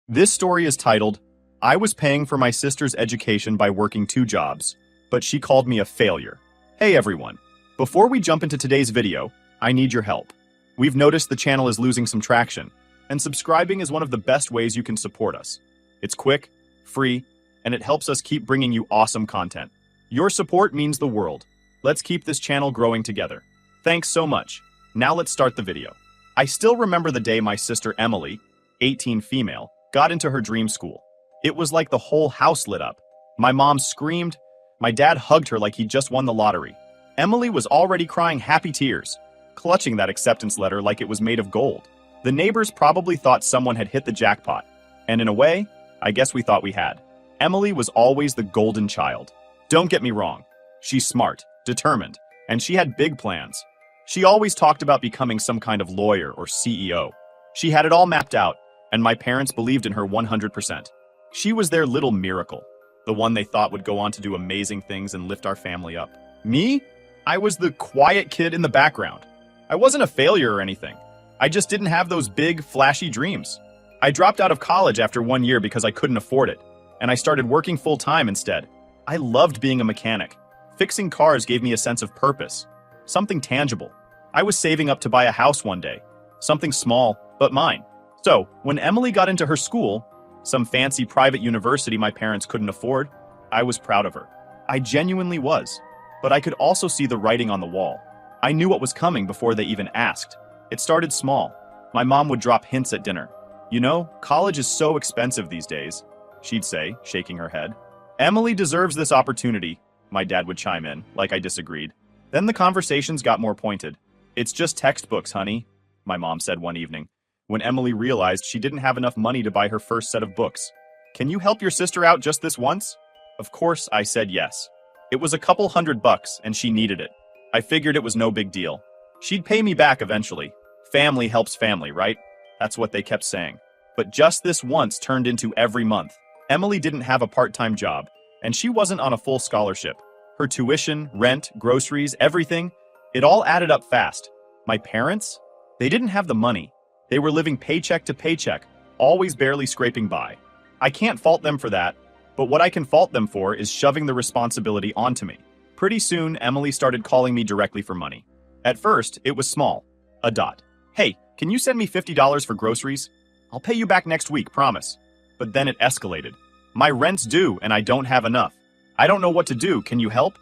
This story is titled, I was paying for my sister's education by working 2 jobs, but she called me a failure. Hey everyone. Before we jump into today's video, I need your help. We've noticed the channel is losing some traction, and subscribing is one of the best ways you can support us. It's quick, free, and it helps us keep bringing you awesome content. Your support means the world. Let's keep this channel growing together. Thanks so much. Now let's start the video. I still remember the day my sister Emily, 18 female, got into her dream school. It was like the whole house lit up. My mom screamed. My dad hugged her like he just won the lottery. Emily was already crying happy tears, clutching that acceptance letter like it was made of gold. The neighbors probably thought someone had hit the jackpot, and in a way, I guess we thought we had. Emily was always the golden child. Don't get me wrong. She's smart, determined, and she had big plans. She always talked about becoming some kind of lawyer or CEO. She had it all mapped out, and my parents believed in her 100%. She was their little miracle, the one they thought would go on to do amazing things and lift our family up. Me? I was the quiet kid in the background. I wasn't a failure or anything. I just didn't have those big, flashy dreams. I dropped out of college after 1 year because I couldn't afford it, and I started working full-time instead. I loved being a mechanic. Fixing cars gave me a sense of purpose, something tangible. I was saving up to buy a house one day, something small, but mine. So, when Emily got into her school, some fancy private university my parents couldn't afford, I was proud of her. I genuinely was. But I could also see the writing on the wall. I knew what was coming before they even asked. It started small. My mom would drop hints at dinner. You know, college is so expensive these days, she'd say, shaking her head. Emily deserves this opportunity, my dad would chime in, like I disagreed. Then the conversations got more pointed. It's just textbooks, honey, my mom said one evening, when Emily realized she didn't have enough money to buy her first set of books. Can you help your sister out just this once? Of course, I said yes. It was a couple $100 and she needed it. I figured it was no big deal. She'd pay me back eventually. Family helps family, right? That's what they kept saying. But just this once turned into every month. Emily didn't have a part-time job, and she wasn't on a full scholarship. Her tuition, rent, groceries, everything, it all added up fast. My parents? They didn't have the money. They were living paycheck to paycheck, always barely scraping by. I can't fault them for that, but what I can fault them for is shoving the responsibility onto me. Pretty soon, Emily started calling me directly for money. At first, it was small. A dot. Hey, can you send me $50 for groceries? I'll pay you back next week, promise. But then it escalated. My rent's due and I don't have enough. I don't know what to do, can you help?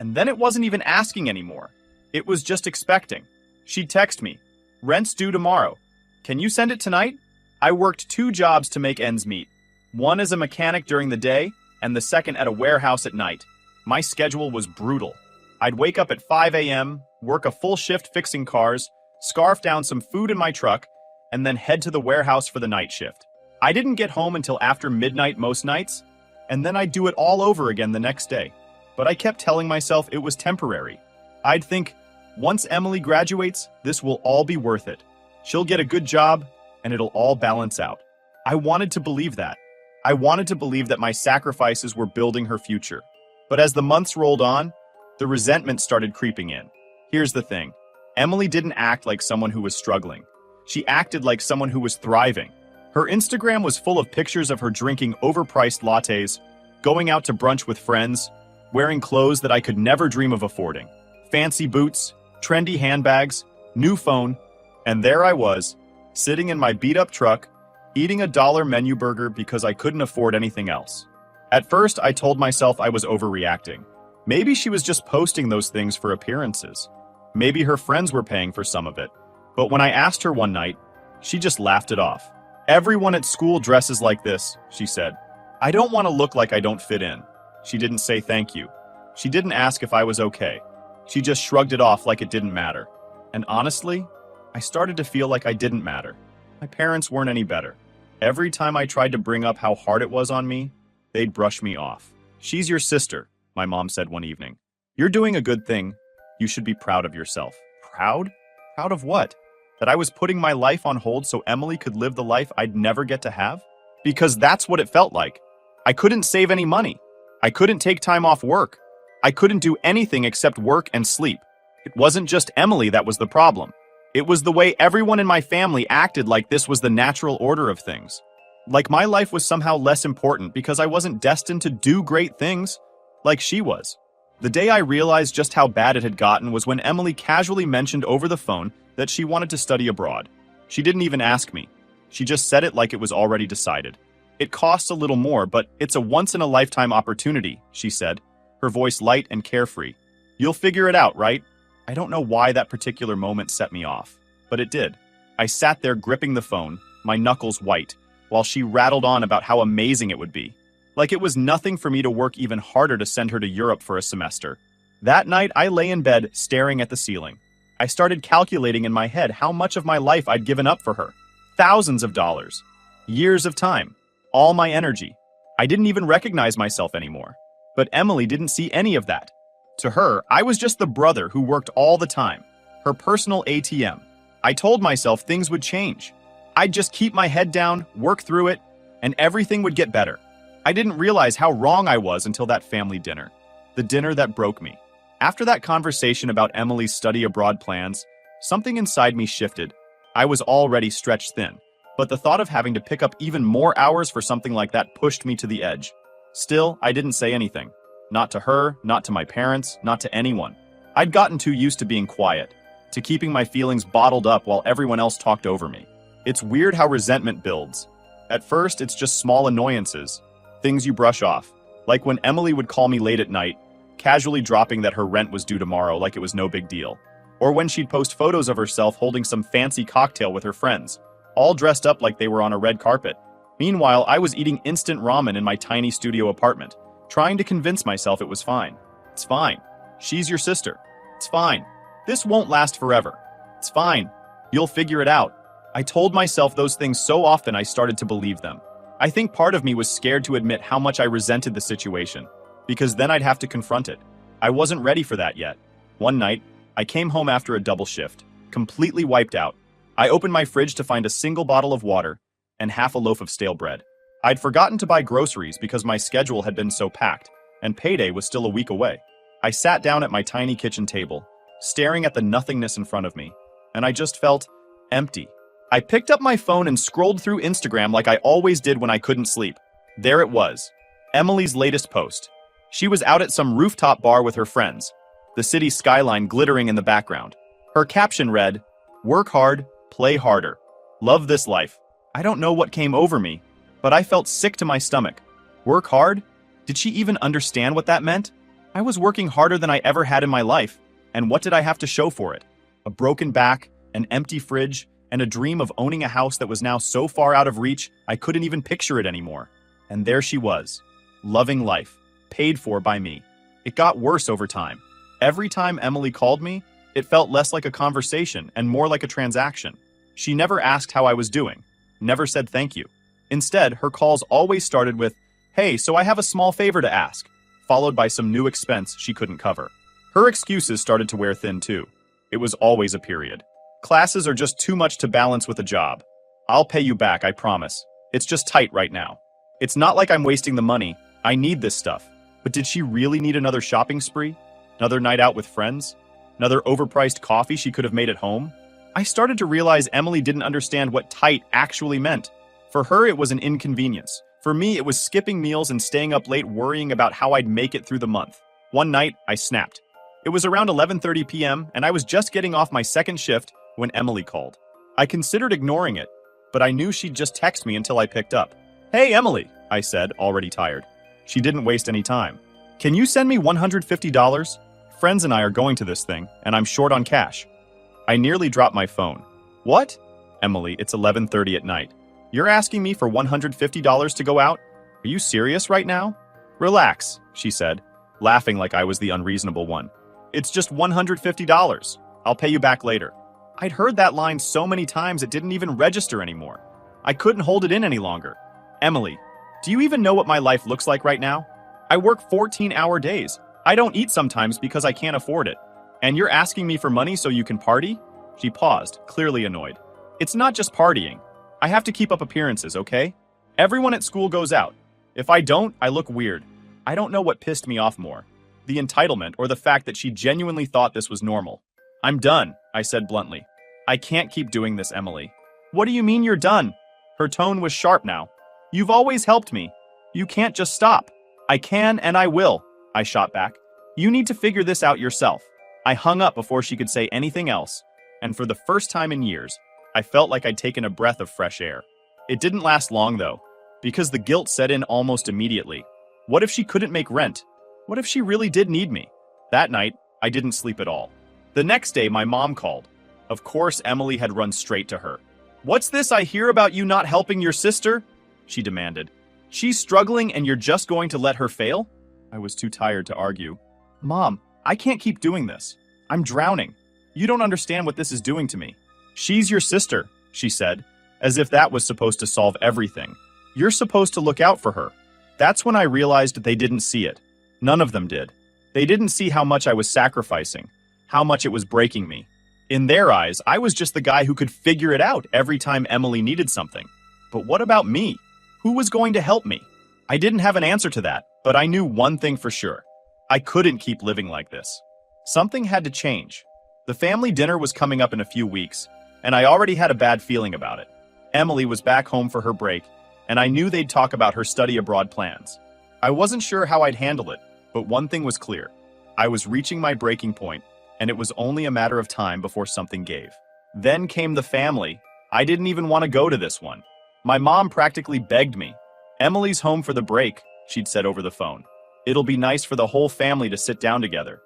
And then it wasn't even asking anymore. It was just expecting. She'd text me. Rent's due tomorrow. Can you send it tonight? I worked 2 jobs to make ends meet. One as a mechanic during the day, and the second at a warehouse at night. My schedule was brutal. I'd wake up at 5 a.m., work a full shift fixing cars, scarf down some food in my truck, and then head to the warehouse for the night shift. I didn't get home until after midnight most nights, and then I'd do it all over again the next day. But I kept telling myself it was temporary. I'd think, once Emily graduates, this will all be worth it. She'll get a good job, and it'll all balance out. I wanted to believe that. I wanted to believe that my sacrifices were building her future. But as the months rolled on, the resentment started creeping in. Here's the thing. Emily didn't act like someone who was struggling. She acted like someone who was thriving. Her Instagram was full of pictures of her drinking overpriced lattes, going out to brunch with friends, wearing clothes that I could never dream of affording. Fancy boots, trendy handbags, new phone, and there I was, sitting in my beat-up truck, eating a $1 menu burger because I couldn't afford anything else. At first, I told myself I was overreacting. Maybe she was just posting those things for appearances. Maybe her friends were paying for some of it. But when I asked her one night, she just laughed it off. Everyone at school dresses like this, she said. I don't want to look like I don't fit in. She didn't say thank you. She didn't ask if I was okay. She just shrugged it off like it didn't matter. And honestly, I started to feel like I didn't matter. My parents weren't any better. Every time I tried to bring up how hard it was on me, they'd brush me off. She's your sister, my mom said one evening. You're doing a good thing. You should be proud of yourself. Proud? Proud of what? That I was putting my life on hold so Emily could live the life I'd never get to have? Because that's what it felt like. I couldn't save any money. I couldn't take time off work. I couldn't do anything except work and sleep. It wasn't just Emily that was the problem. It was the way everyone in my family acted like this was the natural order of things. Like my life was somehow less important because I wasn't destined to do great things like she was. The day I realized just how bad it had gotten was when Emily casually mentioned over the phone that she wanted to study abroad. She didn't even ask me. She just said it like it was already decided. It costs a little more, but it's a once-in-a-lifetime opportunity, she said, her voice light and carefree. You'll figure it out, right? I don't know why that particular moment set me off, but it did. I sat there gripping the phone, my knuckles white, while she rattled on about how amazing it would be. Like it was nothing for me to work even harder to send her to Europe for a semester. That night, I lay in bed, staring at the ceiling. I started calculating in my head how much of my life I'd given up for her. Thousands of dollars. Years of time. All my energy. I didn't even recognize myself anymore. But Emily didn't see any of that. To her, I was just the brother who worked all the time. Her personal ATM. I told myself things would change. I'd just keep my head down, work through it, and everything would get better. I didn't realize how wrong I was until that family dinner. The dinner that broke me. After that conversation about Emily's study abroad plans, something inside me shifted. I was already stretched thin, but the thought of having to pick up even more hours for something like that pushed me to the edge. Still, I didn't say anything. Not to her, not to my parents, not to anyone. I'd gotten too used to being quiet, to keeping my feelings bottled up while everyone else talked over me. It's weird how resentment builds. At first, it's just small annoyances, things you brush off, like when Emily would call me late at night, casually dropping that her rent was due tomorrow like it was no big deal. Or when she'd post photos of herself holding some fancy cocktail with her friends, all dressed up like they were on a red carpet. Meanwhile, I was eating instant ramen in my tiny studio apartment, trying to convince myself it was fine. It's fine. She's your sister. It's fine. This won't last forever. It's fine. You'll figure it out. I told myself those things so often I started to believe them. I think part of me was scared to admit how much I resented the situation, because then I'd have to confront it. I wasn't ready for that yet. One night, I came home after a double shift, completely wiped out. I opened my fridge to find a single bottle of water and half a loaf of stale bread. I'd forgotten to buy groceries because my schedule had been so packed, and payday was still a week away. I sat down at my tiny kitchen table, staring at the nothingness in front of me, and I just felt empty. I picked up my phone and scrolled through Instagram like I always did when I couldn't sleep. There it was, Emily's latest post. She was out at some rooftop bar with her friends, the city skyline glittering in the background. Her caption read, "Work hard, play harder. Love this life." I don't know what came over me, but I felt sick to my stomach. Work hard? Did she even understand what that meant? I was working harder than I ever had in my life, and what did I have to show for it? A broken back, an empty fridge, and a dream of owning a house that was now so far out of reach I couldn't even picture it anymore. And there she was, loving life, paid for by me. It got worse over time. Every time Emily called me, it felt less like a conversation and more like a transaction. She never asked how I was doing, never said thank you. Instead, her calls always started with, "Hey, so I have a small favor to ask," followed by some new expense she couldn't cover. Her excuses started to wear thin too. It was always a period. "Classes are just too much to balance with a job. I'll pay you back, I promise. It's just tight right now. It's not like I'm wasting the money. I need this stuff." But did she really need another shopping spree? Another night out with friends? Another overpriced coffee she could have made at home? I started to realize Emily didn't understand what tight actually meant. For her, it was an inconvenience. For me, it was skipping meals and staying up late worrying about how I'd make it through the month. One night, I snapped. It was around 11:30 p.m., and I was just getting off my second shift when Emily called. I considered ignoring it, but I knew she'd just text me until I picked up. "Hey, Emily," I said, already tired. She didn't waste any time. "Can you send me $150? Friends and I are going to this thing, and I'm short on cash." I nearly dropped my phone. "What?" "Emily, it's 11:30 at night. You're asking me for $150 to go out? Are you serious right now?" "Relax," she said, laughing like I was the unreasonable one. "It's just $150. I'll pay you back later." I'd heard that line so many times it didn't even register anymore. I couldn't hold it in any longer. "Emily, do you even know what my life looks like right now? I work 14-hour days. I don't eat sometimes because I can't afford it. And you're asking me for money so you can party?" She paused, clearly annoyed. "It's not just partying. I have to keep up appearances, okay? Everyone at school goes out. If I don't, I look weird. I don't know what pissed me off more, the entitlement or the fact that she genuinely thought this was normal. "I'm done," I said bluntly. "I can't keep doing this, Emily." "What do you mean you're done?" Her tone was sharp now. You've always helped me. You can't just stop. I can and I will, I shot back. You need to figure this out yourself. I hung up before she could say anything else, and for the first time in years, I felt like I'd taken a breath of fresh air. It didn't last long, though, because the guilt set in almost immediately. What if she couldn't make rent? What if she really did need me? That night, I didn't sleep at all. The next day, my mom called. Of course, Emily had run straight to her. "What's this I hear about you not helping your sister?" she demanded. "She's struggling and you're just going to let her fail?" I was too tired to argue. "Mom, I can't keep doing this. I'm drowning. You don't understand what this is doing to me." "She's your sister," she said, as if that was supposed to solve everything. "You're supposed to look out for her." That's when I realized they didn't see it. None of them did. They didn't see how much I was sacrificing, how much it was breaking me. In their eyes, I was just the guy who could figure it out every time Emily needed something. But what about me? Who was going to help me? I didn't have an answer to that, but I knew one thing for sure. I couldn't keep living like this. Something had to change. The family dinner was coming up in a few weeks, and I already had a bad feeling about it. Emily was back home for her break, and I knew they'd talk about her study abroad plans. I wasn't sure how I'd handle it, but one thing was clear. I was reaching my breaking point, and it was only a matter of time before something gave. Then came the family. I didn't even want to go to this one. My mom practically begged me. "Emily's home for the break," she'd said over the phone. "It'll be nice for the whole family to sit down together."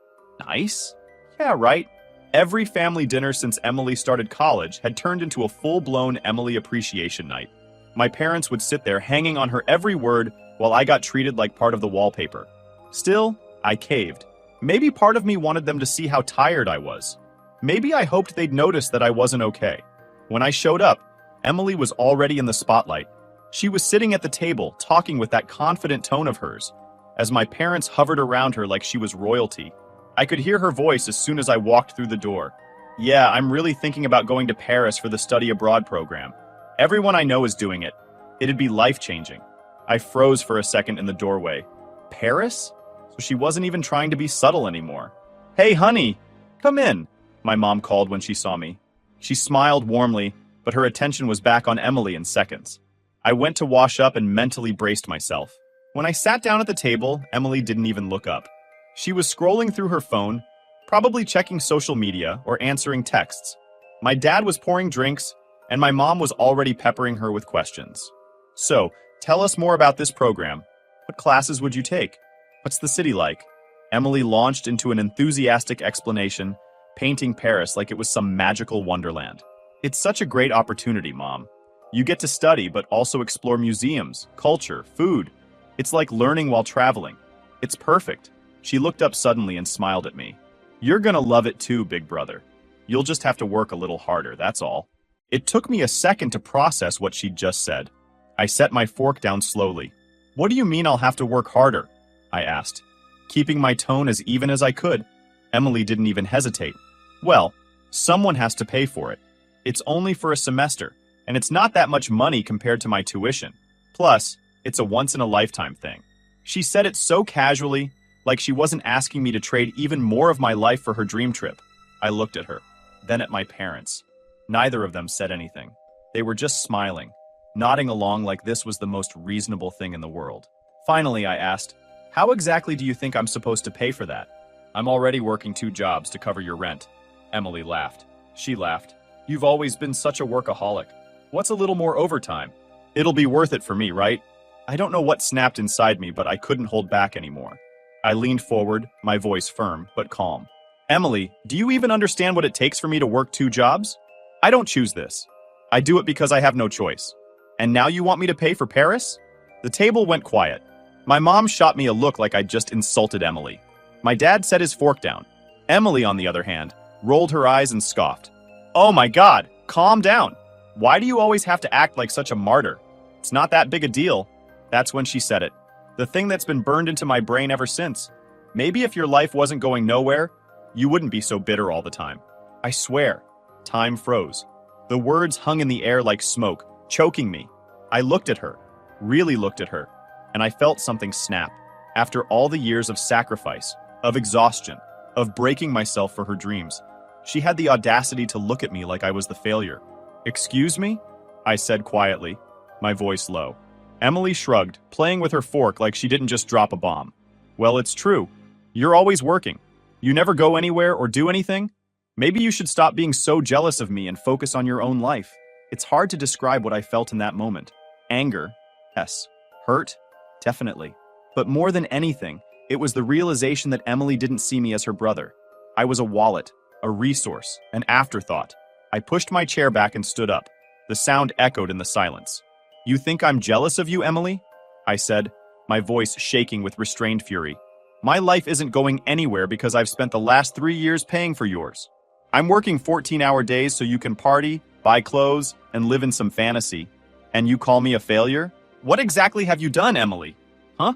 Nice? Yeah, right. Every family dinner since Emily started college had turned into a full-blown Emily appreciation night. My parents would sit there hanging on her every word while I got treated like part of the wallpaper. Still, I caved. Maybe part of me wanted them to see how tired I was. Maybe I hoped they'd notice that I wasn't okay. When I showed up, Emily was already in the spotlight. She was sitting at the table, talking with that confident tone of hers. As my parents hovered around her like she was royalty, I could hear her voice as soon as I walked through the door. "Yeah, I'm really thinking about going to Paris for the study abroad program. Everyone I know is doing it. It'd be life-changing." I froze for a second in the doorway. Paris? So she wasn't even trying to be subtle anymore. "Hey, honey, come in," my mom called when she saw me. She smiled warmly, but her attention was back on Emily in seconds. I went to wash up and mentally braced myself. When I sat down at the table, Emily didn't even look up. She was scrolling through her phone, probably checking social media or answering texts. My dad was pouring drinks, and my mom was already peppering her with questions. "So, tell us more about this program. What classes would you take? What's the city like?" Emily launched into an enthusiastic explanation, painting Paris like it was some magical wonderland. "It's such a great opportunity, Mom. You get to study but also explore museums, culture, food. It's like learning while traveling. It's perfect." She looked up suddenly and smiled at me. "You're gonna love it too, big brother. You'll just have to work a little harder, that's all." It took me a second to process what she'd just said. I set my fork down slowly. "What do you mean I'll have to work harder?" I asked, keeping my tone as even as I could. Emily didn't even hesitate. "Well, someone has to pay for it. It's only for a semester, and it's not that much money compared to my tuition. Plus, it's a once-in-a-lifetime thing." She said it so casually, like she wasn't asking me to trade even more of my life for her dream trip. I looked at her, then at my parents. Neither of them said anything. They were just smiling, nodding along like this was the most reasonable thing in the world. Finally, I asked, "How exactly do you think I'm supposed to pay for that?" "I'm already working 2 jobs to cover your rent." Emily laughed. She laughed. "You've always been such a workaholic. What's a little more overtime? It'll be worth it for me, right?" I don't know what snapped inside me, but I couldn't hold back anymore. I leaned forward, my voice firm but calm. "Emily, do you even understand what it takes for me to work 2 jobs? I don't choose this. I do it because I have no choice. And now you want me to pay for Paris?" The table went quiet. My mom shot me a look like I'd just insulted Emily. My dad set his fork down. Emily, on the other hand, rolled her eyes and scoffed. "Oh my God, calm down. Why do you always have to act like such a martyr? It's not that big a deal." That's when she said it. The thing that's been burned into my brain ever since. "Maybe if your life wasn't going nowhere, you wouldn't be so bitter all the time." I swear. Time froze. The words hung in the air like smoke, choking me. I looked at her, really looked at her, and I felt something snap. After all the years of sacrifice, of exhaustion, of breaking myself for her dreams, she had the audacity to look at me like I was the failure. "Excuse me?" I said quietly, my voice low. Emily shrugged, playing with her fork like she didn't just drop a bomb. Well, it's true. You're always working. You never go anywhere or do anything? Maybe you should stop being so jealous of me and focus on your own life. It's hard to describe what I felt in that moment. Anger, yes. Hurt, definitely. But more than anything, it was the realization that Emily didn't see me as her brother. I was a wallet, a resource, an afterthought. I pushed my chair back and stood up. The sound echoed in the silence. You think I'm jealous of you, Emily? I said, my voice shaking with restrained fury. My life isn't going anywhere because I've spent the last 3 years paying for yours. I'm working 14-hour days so you can party, buy clothes, and live in some fantasy. And you call me a failure? What exactly have you done, Emily? Huh?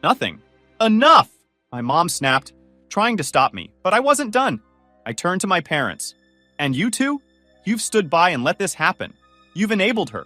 Nothing. Enough! My mom snapped, trying to stop me, but I wasn't done. I turned to my parents. And you two? You've stood by and let this happen. You've enabled her.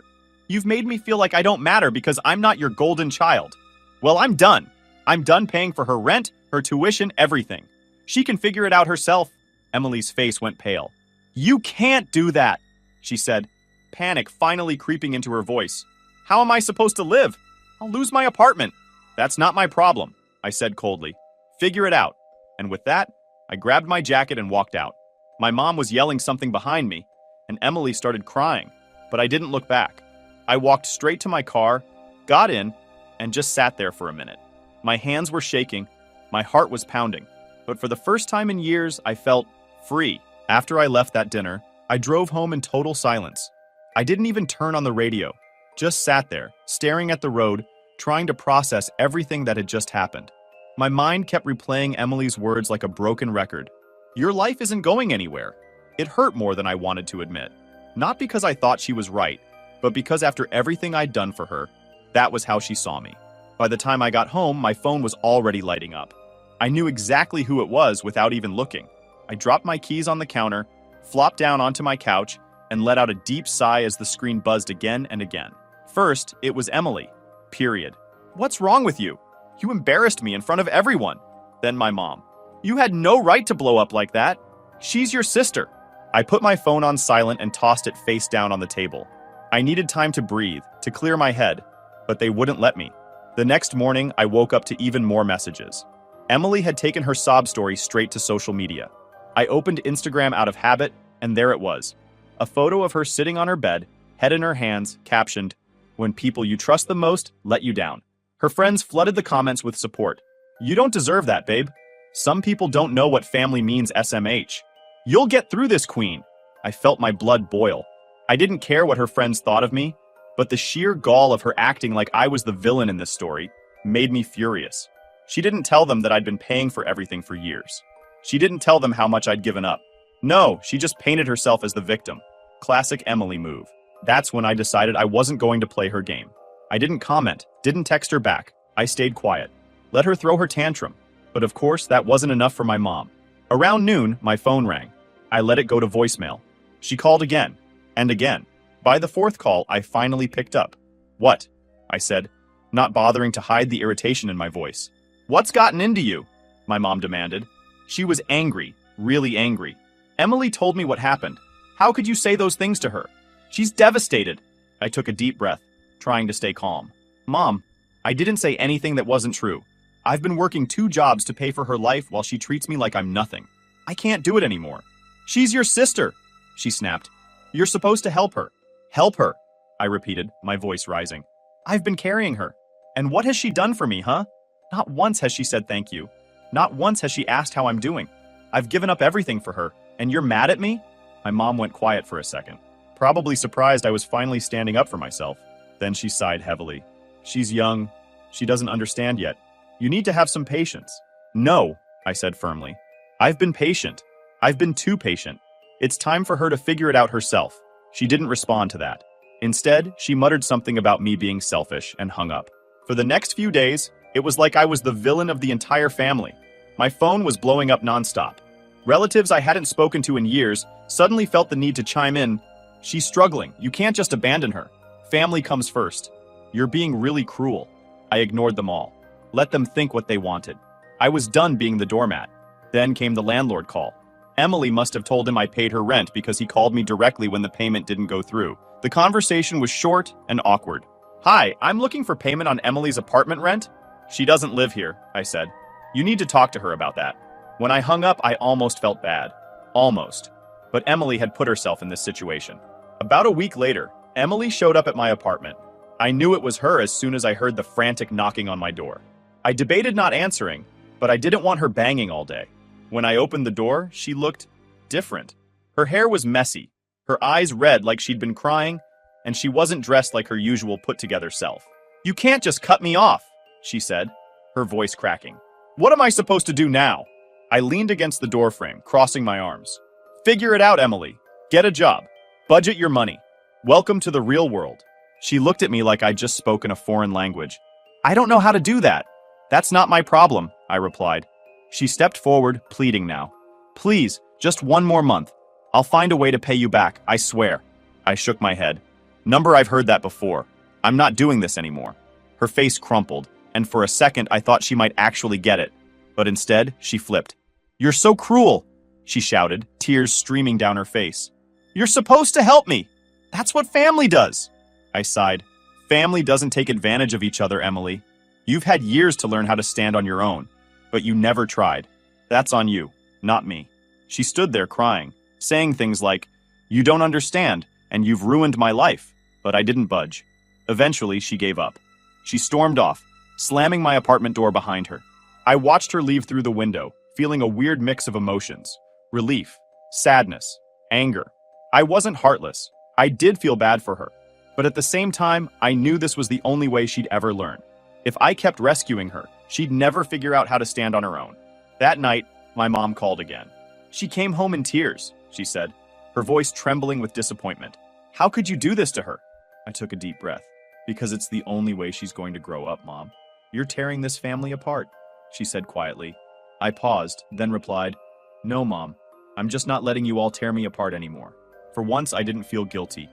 You've made me feel like I don't matter because I'm not your golden child. Well, I'm done. I'm done paying for her rent, her tuition, everything. She can figure it out herself. Emily's face went pale. You can't do that, she said, panic finally creeping into her voice. How am I supposed to live? I'll lose my apartment. That's not my problem, I said coldly. Figure it out. And with that, I grabbed my jacket and walked out. My mom was yelling something behind me, and Emily started crying, but I didn't look back. I walked straight to my car, got in, and just sat there for a minute. My hands were shaking, my heart was pounding, but for the first time in years, I felt free. After I left that dinner, I drove home in total silence. I didn't even turn on the radio, just sat there, staring at the road, trying to process everything that had just happened. My mind kept replaying Emily's words like a broken record. Your life isn't going anywhere. It hurt more than I wanted to admit. Not because I thought she was right, but because after everything I'd done for her, that was how she saw me. By the time I got home, my phone was already lighting up. I knew exactly who it was without even looking. I dropped my keys on the counter, flopped down onto my couch, and let out a deep sigh as the screen buzzed again and again. First, it was Emily. Period. What's wrong with you? You embarrassed me in front of everyone. Then my mom. You had no right to blow up like that. She's your sister. I put my phone on silent and tossed it face down on the table. I needed time to breathe, to clear my head, but they wouldn't let me. The next morning, I woke up to even more messages. Emily had taken her sob story straight to social media. I opened Instagram out of habit, and there it was. A photo of her sitting on her bed, head in her hands, captioned, "When people you trust the most let you down." Her friends flooded the comments with support. You don't deserve that, babe. Some people don't know what family means, SMH. You'll get through this, queen. I felt my blood boil. I didn't care what her friends thought of me, but the sheer gall of her acting like I was the villain in this story made me furious. She didn't tell them that I'd been paying for everything for years. She didn't tell them how much I'd given up. No, she just painted herself as the victim. Classic Emily move. That's when I decided I wasn't going to play her game. I didn't comment, didn't text her back. I stayed quiet. Let her throw her tantrum. But of course, that wasn't enough for my mom. Around noon, my phone rang. I let it go to voicemail. She called again, and again. By the fourth call, I finally picked up. What? I said, not bothering to hide the irritation in my voice. What's gotten into you? My mom demanded. She was angry, really angry. Emily told me what happened. How could you say those things to her? She's devastated. I took a deep breath, trying to stay calm. Mom, I didn't say anything that wasn't true. I've been working 2 jobs to pay for her life while she treats me like I'm nothing. I can't do it anymore. She's your sister, she snapped. You're supposed to help her. Help her, I repeated, my voice rising. I've been carrying her. And what has she done for me, huh? Not once has she said thank you. Not once has she asked how I'm doing. I've given up everything for her, and you're mad at me? My mom went quiet for a second, probably surprised I was finally standing up for myself. Then she sighed heavily. She's young. She doesn't understand yet. You need to have some patience. No, I said firmly. I've been patient. I've been too patient. It's time for her to figure it out herself. She didn't respond to that. Instead, she muttered something about me being selfish and hung up. For the next few days, it was like I was the villain of the entire family. My phone was blowing up nonstop. Relatives I hadn't spoken to in years suddenly felt the need to chime in. She's struggling. You can't just abandon her. Family comes first. You're being really cruel. I ignored them all. Let them think what they wanted. I was done being the doormat. Then came the landlord call. Emily must have told him I paid her rent because he called me directly when the payment didn't go through. The conversation was short and awkward. Hi, I'm looking for payment on Emily's apartment rent. She doesn't live here, I said. You need to talk to her about that. When I hung up, I almost felt bad. Almost. But Emily had put herself in this situation. About a week later, Emily showed up at my apartment. I knew it was her as soon as I heard the frantic knocking on my door. I debated not answering, but I didn't want her banging all day. When I opened the door, she looked different. Her hair was messy, her eyes red like she'd been crying, and she wasn't dressed like her usual put-together self. "You can't just cut me off," she said, her voice cracking. "What am I supposed to do now?" I leaned against the doorframe, crossing my arms. "Figure it out, Emily. Get a job. Budget your money. Welcome to the real world." She looked at me like I'd just spoken a foreign language. "I don't know how to do that." "That's not my problem," I replied. She stepped forward, pleading now. "Please, just one more month. I'll find a way to pay you back, I swear." I shook my head. "Number, I've heard that before. I'm not doing this anymore." Her face crumpled, and for a second I thought she might actually get it. But instead, she flipped. "You're so cruel," she shouted, tears streaming down her face. "You're supposed to help me. That's what family does." I sighed. "Family doesn't take advantage of each other, Emily. You've had years to learn how to stand on your own, but you never tried. That's on you, not me." She stood there crying, saying things like, "You don't understand, and you've ruined my life." But I didn't budge. Eventually, she gave up. She stormed off, slamming my apartment door behind her. I watched her leave through the window, feeling a weird mix of emotions. Relief, sadness, anger. I wasn't heartless. I did feel bad for her. But at the same time, I knew this was the only way she'd ever learn. If I kept rescuing her, she'd never figure out how to stand on her own. That night, my mom called again. She came home in tears, she said, her voice trembling with disappointment. "How could you do this to her?" I took a deep breath. "Because it's the only way she's going to grow up, Mom. You're tearing this family apart," she said quietly. I paused, then replied, "No, Mom. I'm just not letting you all tear me apart anymore." For once, I didn't feel guilty.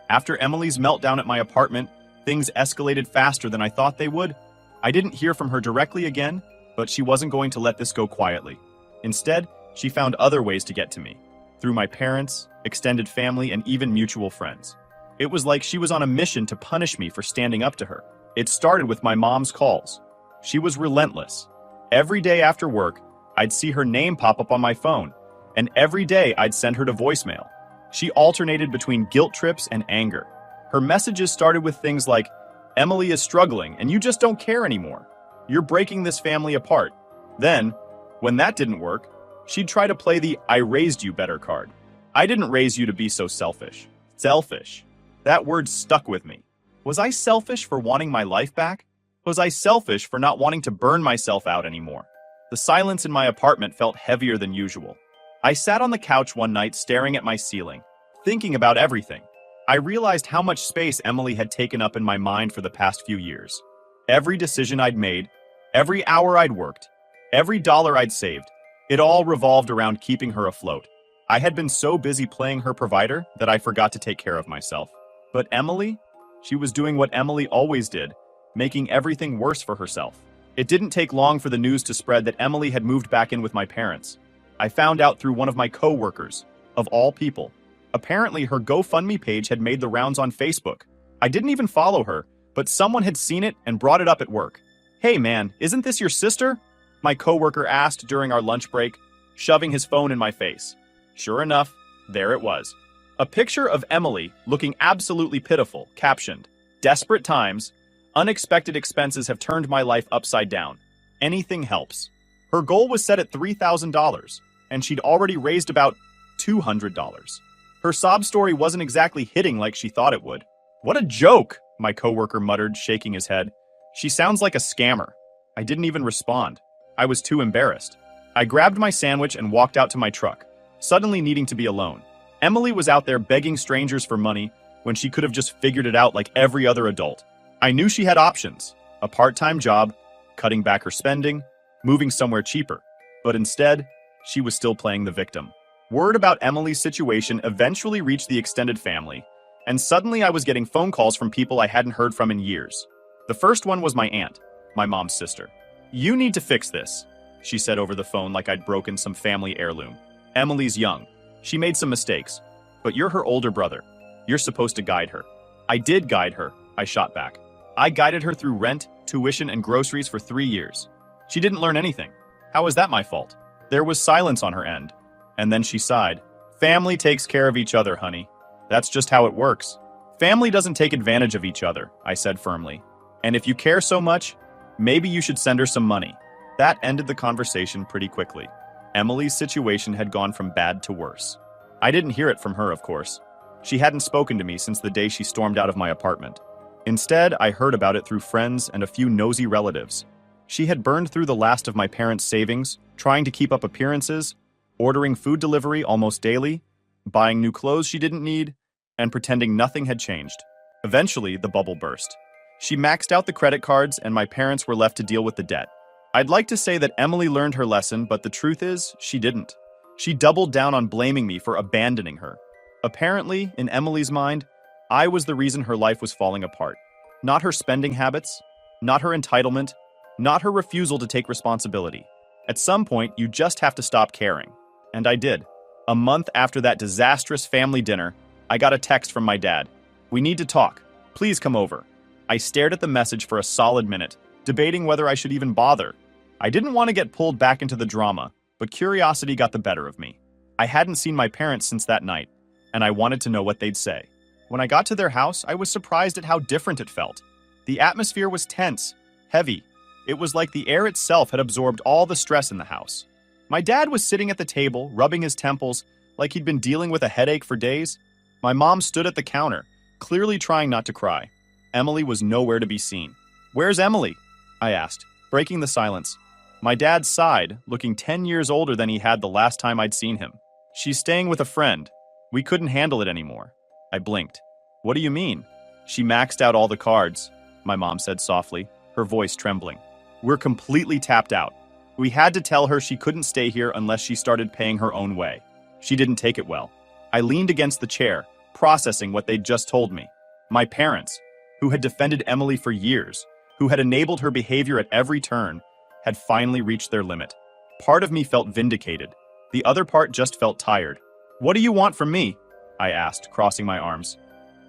After Emily's meltdown at my apartment, things escalated faster than I thought they would. I didn't hear from her directly again, but she wasn't going to let this go quietly. Instead, she found other ways to get to me, through my parents, extended family, and even mutual friends. It was like she was on a mission to punish me for standing up to her. It started with my mom's calls. She was relentless. Every day after work, I'd see her name pop up on my phone, and every day I'd send her to voicemail. She alternated between guilt trips and anger. Her messages started with things like, "Emily is struggling and you just don't care anymore. You're breaking this family apart." Then, when that didn't work, she'd try to play the "I raised you better" card. I didn't raise you to be so selfish. Selfish. That word stuck with me. Was I selfish for wanting my life back? Was I selfish for not wanting to burn myself out anymore? The silence in my apartment felt heavier than usual. I sat on the couch one night staring at my ceiling, thinking about everything. I realized how much space Emily had taken up in my mind for the past few years. Every decision I'd made, every hour I'd worked, every dollar I'd saved, it all revolved around keeping her afloat. I had been so busy playing her provider that I forgot to take care of myself. But Emily? She was doing what Emily always did, making everything worse for herself. It didn't take long for the news to spread that Emily had moved back in with my parents. I found out through one of my co-workers, of all people. Apparently, her GoFundMe page had made the rounds on Facebook. I didn't even follow her, but someone had seen it and brought it up at work. "Hey man, isn't this your sister?" my coworker asked during our lunch break, shoving his phone in my face. Sure enough, there it was. A picture of Emily, looking absolutely pitiful, captioned, "Desperate times, unexpected expenses have turned my life upside down. Anything helps." Her goal was set at $3,000, and she'd already raised about $200. Her sob story wasn't exactly hitting like she thought it would. "What a joke," my coworker muttered, shaking his head. "She sounds like a scammer." I didn't even respond. I was too embarrassed. I grabbed my sandwich and walked out to my truck, suddenly needing to be alone. Emily was out there begging strangers for money when she could have just figured it out like every other adult. I knew she had options: a part-time job, cutting back her spending, moving somewhere cheaper. But instead, she was still playing the victim. Word about Emily's situation eventually reached the extended family, and suddenly I was getting phone calls from people I hadn't heard from in years. The first one was my aunt, my mom's sister. "You need to fix this," she said over the phone like I'd broken some family heirloom. "Emily's young. She made some mistakes, but you're her older brother. You're supposed to guide her." I did guide her, I shot back. I guided her through rent, tuition, and groceries for 3 years. She didn't learn anything. How was that my fault? There was silence on her end. And then she sighed. Family takes care of each other, honey. That's just how it works. Family doesn't take advantage of each other, I said firmly. And if you care so much, maybe you should send her some money. That ended the conversation pretty quickly. Emily's situation had gone from bad to worse. I didn't hear it from her, of course. She hadn't spoken to me since the day she stormed out of my apartment. Instead, I heard about it through friends and a few nosy relatives. She had burned through the last of my parents' savings, trying to keep up appearances, ordering food delivery almost daily, buying new clothes she didn't need, and pretending nothing had changed. Eventually, the bubble burst. She maxed out the credit cards, and my parents were left to deal with the debt. I'd like to say that Emily learned her lesson, but the truth is, she didn't. She doubled down on blaming me for abandoning her. Apparently, in Emily's mind, I was the reason her life was falling apart. Not her spending habits, not her entitlement, not her refusal to take responsibility. At some point, you just have to stop caring. And I did. A month after that disastrous family dinner, I got a text from my dad. We need to talk. Please come over. I stared at the message for a solid minute, debating whether I should even bother. I didn't want to get pulled back into the drama, but curiosity got the better of me. I hadn't seen my parents since that night, and I wanted to know what they'd say. When I got to their house, I was surprised at how different it felt. The atmosphere was tense, heavy. It was like the air itself had absorbed all the stress in the house. My dad was sitting at the table, rubbing his temples, like he'd been dealing with a headache for days. My mom stood at the counter, clearly trying not to cry. Emily was nowhere to be seen. Where's Emily? I asked, breaking the silence. My dad sighed, looking 10 years older than he had the last time I'd seen him. She's staying with a friend. We couldn't handle it anymore. I blinked. What do you mean? She maxed out all the cards, my mom said softly, her voice trembling. We're completely tapped out. We had to tell her she couldn't stay here unless she started paying her own way. She didn't take it well. I leaned against the chair, processing what they'd just told me. My parents, who had defended Emily for years, who had enabled her behavior at every turn, had finally reached their limit. Part of me felt vindicated. The other part just felt tired. What do you want from me? I asked, crossing my arms.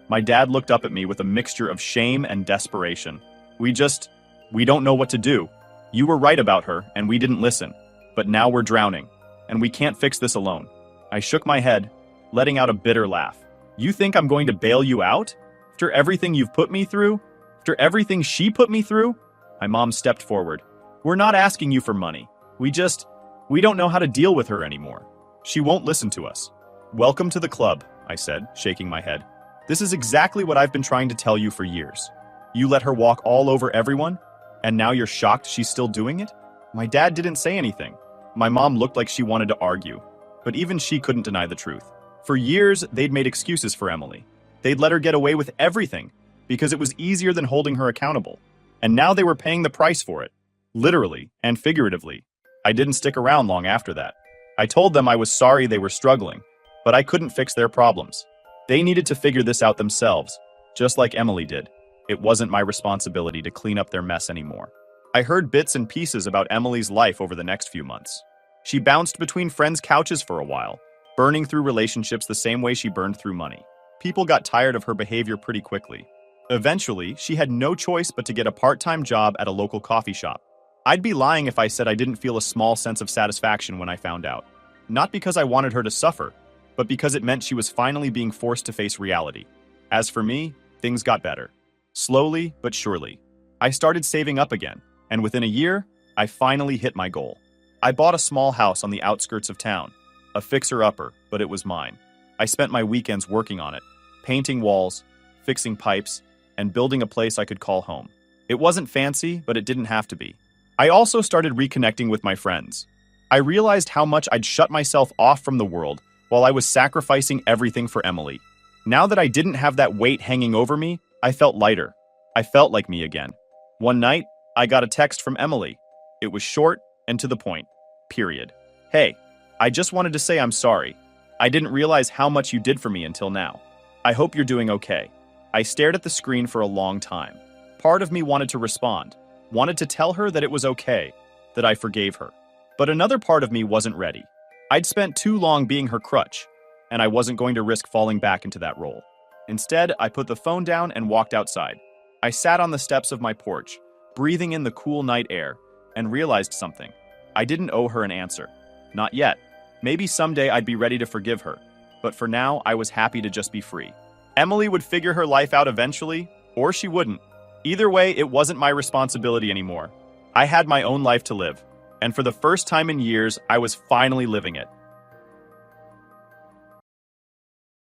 My dad looked up at me with a mixture of shame and desperation. We don't know what to do. You were right about her, and we didn't listen. But now we're drowning, and we can't fix this alone. I shook my head, letting out a bitter laugh. You think I'm going to bail you out? After everything you've put me through? After everything she put me through? My mom stepped forward. We're not asking you for money. We don't know how to deal with her anymore. She won't listen to us. Welcome to the club, I said, shaking my head. This is exactly what I've been trying to tell you for years. You let her walk all over everyone, and now you're shocked she's still doing it? My dad didn't say anything. My mom looked like she wanted to argue, but even she couldn't deny the truth. For years, they'd made excuses for Emily. They'd let her get away with everything because it was easier than holding her accountable. And now they were paying the price for it, literally and figuratively. I didn't stick around long after that. I told them I was sorry they were struggling, but I couldn't fix their problems. They needed to figure this out themselves, just like Emily did. It wasn't my responsibility to clean up their mess anymore. I heard bits and pieces about Emily's life over the next few months. She bounced between friends' couches for a while, burning through relationships the same way she burned through money. People got tired of her behavior pretty quickly. Eventually, she had no choice but to get a part-time job at a local coffee shop. I'd be lying if I said I didn't feel a small sense of satisfaction when I found out. Not because I wanted her to suffer, but because it meant she was finally being forced to face reality. As for me, things got better. Slowly but surely. I started saving up again, and within a year, I finally hit my goal. I bought a small house on the outskirts of town. A fixer-upper, but it was mine. I spent my weekends working on it, painting walls, fixing pipes, and building a place I could call home. It wasn't fancy, but it didn't have to be. I also started reconnecting with my friends. I realized how much I'd shut myself off from the world while I was sacrificing everything for Emily. Now that I didn't have that weight hanging over me, I felt lighter. I felt like me again. One night, I got a text from Emily. It was short and to the point. Period. Hey, I just wanted to say I'm sorry. I didn't realize how much you did for me until now. I hope you're doing okay. I stared at the screen for a long time. Part of me wanted to respond, wanted to tell her that it was okay, that I forgave her. But another part of me wasn't ready. I'd spent too long being her crutch, and I wasn't going to risk falling back into that role. Instead, I put the phone down and walked outside. I sat on the steps of my porch, breathing in the cool night air, and realized something. I didn't owe her an answer. Not yet. Maybe someday I'd be ready to forgive her, but for now, I was happy to just be free. Emily would figure her life out eventually, or she wouldn't. Either way, it wasn't my responsibility anymore. I had my own life to live, and for the first time in years, I was finally living it.